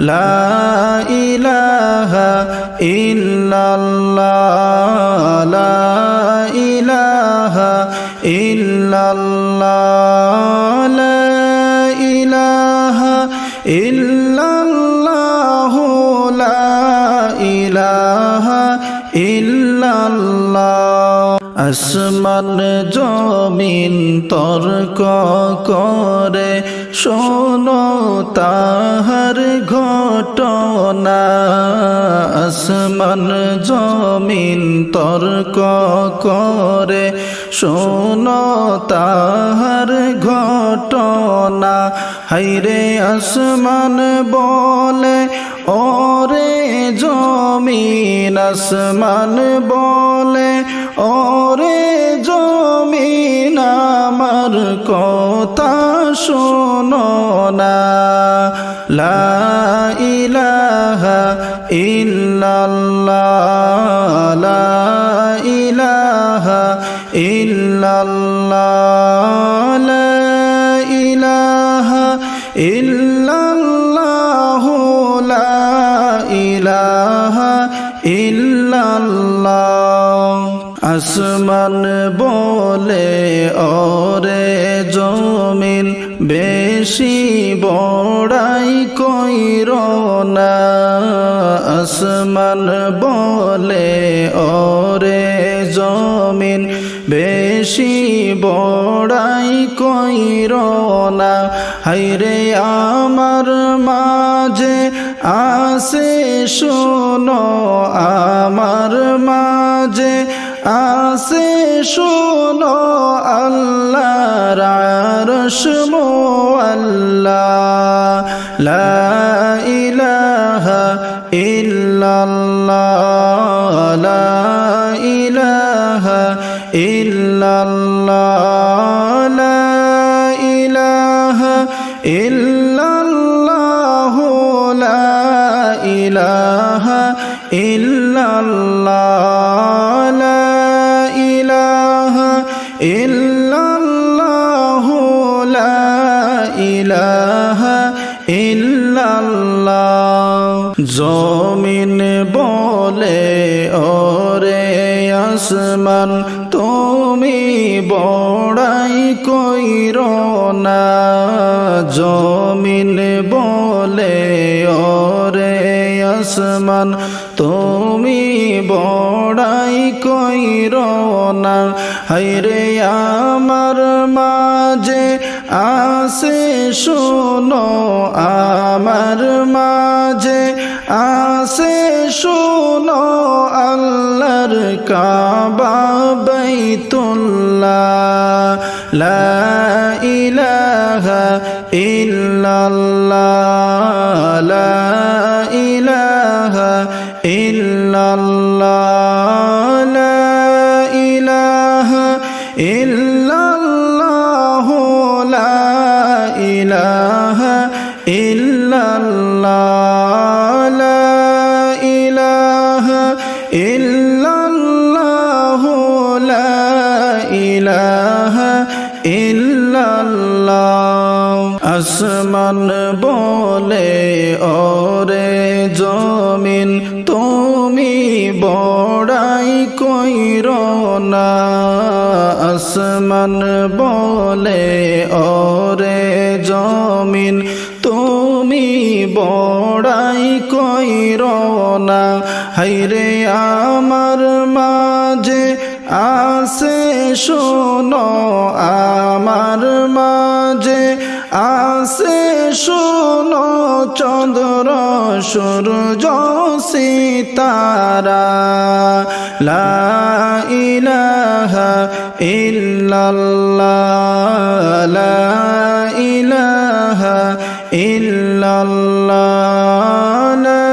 লা ইলাহা ইল্লাল্লাহ লা ইলাহা ইল্লাল্লাহ লা ইলাহা ইল্লাল্লাহ লা ইলাহা ইল্লাল্লাহ আসমান জমিন তর্ক করে শোনো তাহার ঘটনা আসমান জমিন তর্ক করে শোনো তাহার ঘটনা হায়রে আসমান বলে ওরে জমিন আসমান বলে ওরে জমিন আমার কথা শোনো না লা ইলাহা ইল্লাল্লাহ লা ইলাহা ইল্লাল্লাহ লা ইলাহা ইল্লাল্লাহ লা ইলাহা ইল্লাল্লাহ আসমান বলে ওরে জমিন বেশি বড়াই কইরো না আসমান বলে ওরে জমিন বেশি বড়াই কইরো না হায়রে আমার মাঝে আসে শোনো আমার মাঝে আসে শোনো আল্লাহর আরশ মুআল্লাহ লা ইলাহা ইল্লাল্লাহ লা ইলাহা ইল্লাল্লাহ লা ইলাহা ইল্লাল্লাহ লা ইলাহা ইল্লাল্লাহ লা ইলাহা ইল্লাল্লাহ লা ইলাহা ইল্লাল্লাহ জমিন বলে ওরে আসমান তুমি বড়াই কইরো না জমিন বলে ওরে আসমান তুমি বড়াই কইরো না হায়রে আমার মাঝে আসে শোনো আমার মাঝে আসে শোনো আল্লাহর কাবা বাইতুল্লাহ লা ইলাহা ইল্লাল্লাহ লা ইলাহা ইল্লাল্লাহ লা ইলাহা ইল্লাল্লাহ লা ইলাহা ইল্লাল্লাহ লা ইলাহা ইল্লাল্লাহ লা ইলাহা ইল্লাল্লাহ আসমান বলে ওরে জমিন তুমি বড়াই কইরো না আসমান বলে ওরে জমিন তুমি বড়াই কইরো না হায়রে আমার মাঝে আসে শোনো আমার মাঝে আসে শোনো চন্দ্র সূর্য সিতারা লা ইলাহা ইল্লাল্লাহ লা ইলাহা ইল্লাল্লাহ লা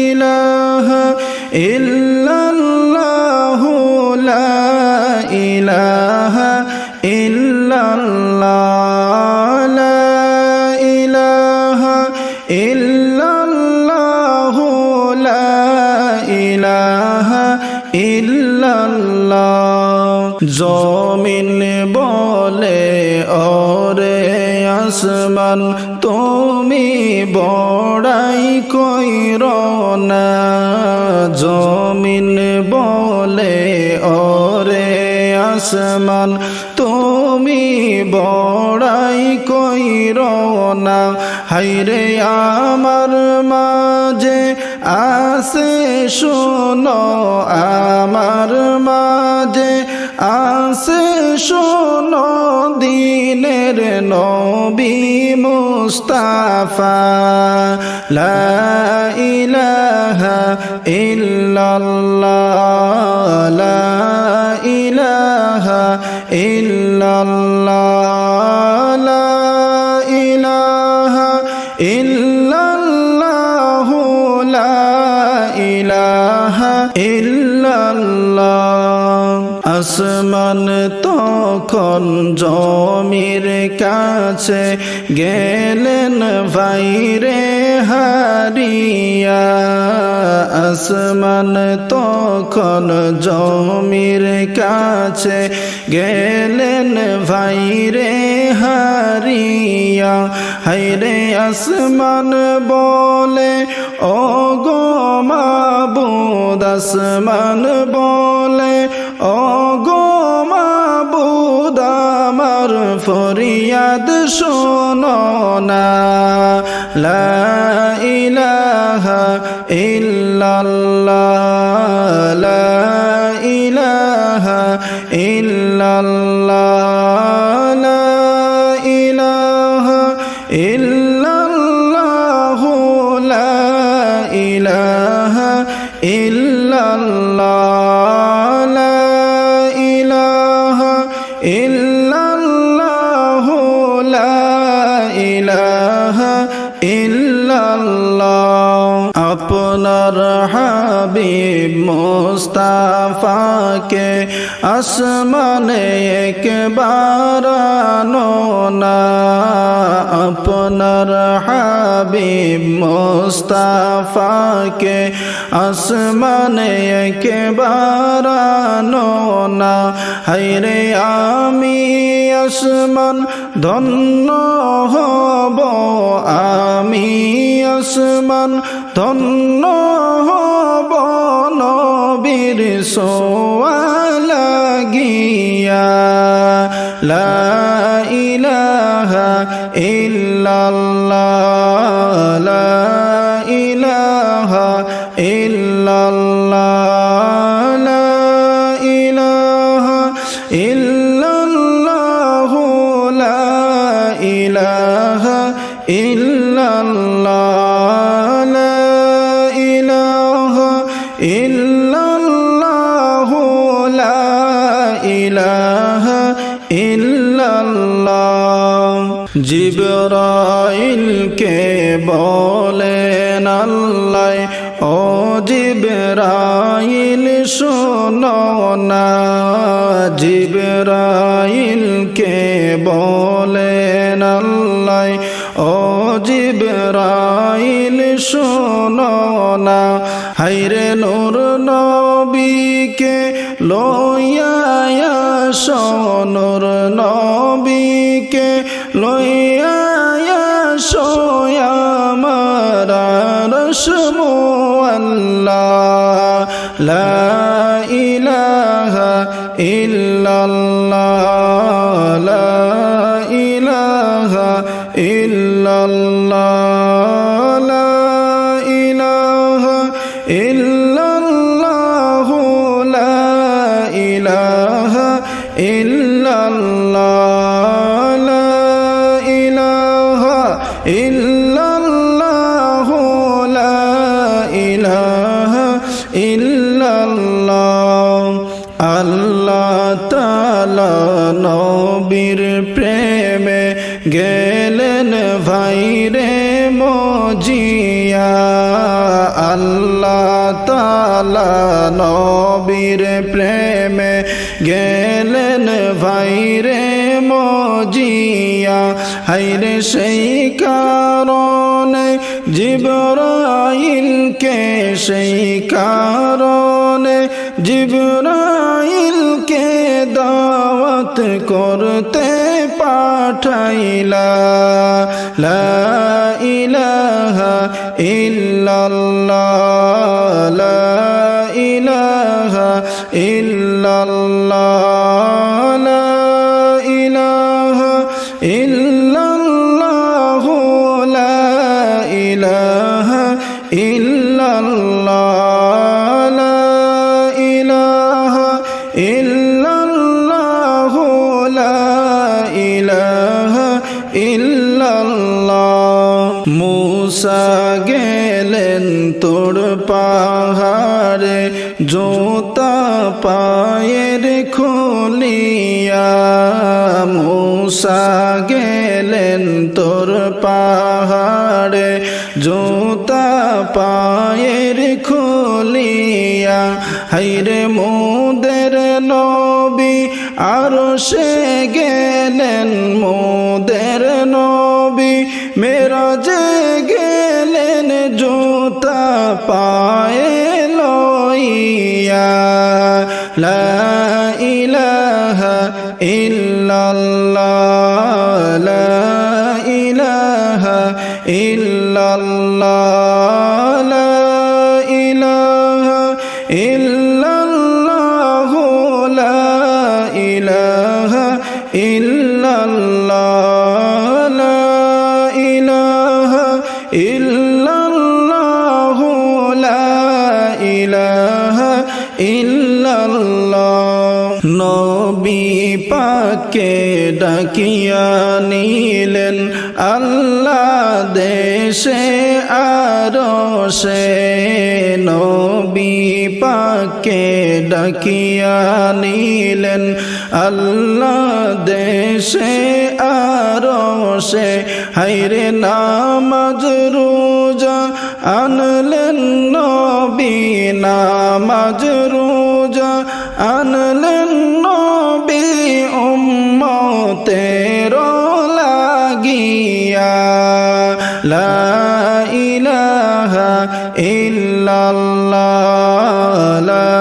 ইলাহা ইল্লাল্লাহ লা ইলাহা ইল্লাল্লাহ লা ইলাহা ইল্লাল্লাহ লা ইলাহা ইল্লাল্লাহ জমিন বলে ওরে আসমান তুমি বড়াই কইর না। জমিন বলে ওরে আসমান তুমি বড়াই কইর না। হায়রে আমার মাঝে আসে শোনো, আমার মাঝে আসে শোনো দিনের নবী মুস্তাফা। লা ইলাহা ইল্লাল্লাহ, লা ইলাহা ইল্লাল্লাহ, লা ইলাহা ইল্লাল্লাহ, লা ইলাহা ইল্লাল্লাহ। আসমান তখন জমির কাছে গেলেন ভাইরে হারিয়া। আসমান তখন জমির কাছে গেলেন ভাইরে হারিয়া। হায়রে আসমান বলে ও গো মাবুদ, আসমান বলে ও গো মাবুদ আমার ফরিয়াদ শোনো না। লা ইলাহা ইল্লাল্লাহ, লা ইলাহা ইল্লাল্লাহ, লা ইলাহা ইল্লাল্লাহ, লা ইলাহা ইল্লাল্লাহ, লা ইলাহা ইল্লাল্লাহ, লা ইলাহা ইল্লাল্লাহ। আপনার হাবিব মুস্তাফাকে আসমানে একবার আনো না। আপনার হাবিব মুস্তাফাকে আসমানে একবার আনো না। হায়রে আমি আসমান ধন্য হব, আমি আসমান ধন্য হব নবীর সোয়া লাগিয়া। লা ইলাহা ইল্লাল্লাহ, লা ইলাহা ইল্লাল্লাহ, লা ইলাহা ইল্লাল্লাহ, লা ইলাহা ইল্লাল্লাহ, লা ইলাহা ইল্লাল্লাহ, লা ইলাহা ইল্লাল্লাহ। জিবরাইলকে বলেন আল্লাহ, ও জিবরাইল শোনো না। জিবরাইলকে বলেন আল্লাহ, ও জিবরাইল শোনো না। হায়রে নূর নবীকে লইয়া আসো, নূর নবীকে লইয়া আসো আমার আরশ মুআল্লা। লা ইলাহা ইল্লাল্লাহ, লা ইলাহা ইল্লাল্লাহ, লা ইলাহা ইল্লাল্লাহ, লা ইলাহা ইল্লাল্লাহ, লা ইলাহা ইল্লাল্লাহ, লা ইলাহা ইল্লাল্লাহ। আল্লাহ তাআলা নবীর প্রেমে গেলেন ভাইরে মজিয়া। আল্লাহ তাআলা নবীর প্রেমে গেলেন ভাইরে মজিয়া। হায়রে সেই কারণে জিবরাইলকে, সেই কারণে জিবরাইলকে দাওয়াত উম্মত করতে পাঠাইলা লা ইলাহা ইল্লাল্লাহ লা ইলাহা ইল্লাল্লাহ লা ইলাহা ইল্লাল্লাহ লা ইলাহা ইল্লাল্লাহ লা ইলাহা ইল্লাল্লাহ লা ইলাহা ইল্লাল্লাহ মূসা গেলেন তোর পাহাড়ে জুতা পায়ের খুলিয়া মূসা গেলেন তোর পাহাড়ে জুতা পায়ের খুলিয়া হায়রে মোদের নবী আরশে গেলেন মোদের নবী মেরাজে গেলেন জুতা পায়ে লইয়া লা ইলাহা ইল্লাল্লাহ লা ইলাহা ইল্লাল্লাহ লা ইলাহা ইল্লাল্লাহ লা ইলাহা ইল্লাল্লাহ লা ইলাহা ইল্লাল্লাহ লা ইলাহা ইল্লাল্লাহ নবী পাককে ডাকিয়া নিলেন আল্লাহ দেশে আরশে নবী পাককে ডাকিয়া নিলেন আল্লাহ দেশে আরশে হায়রে নামাজ রোজা আনলেন নবী নামাজ রোজা আনলেন নবী উম্মতের লাগিয়া লা ইলাহা ইল্লাল্লাহ লা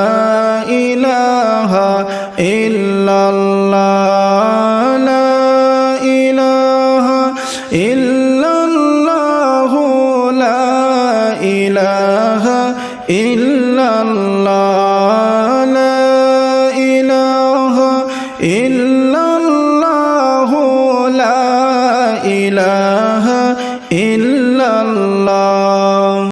ইলাহা ইল্লাল্লাহ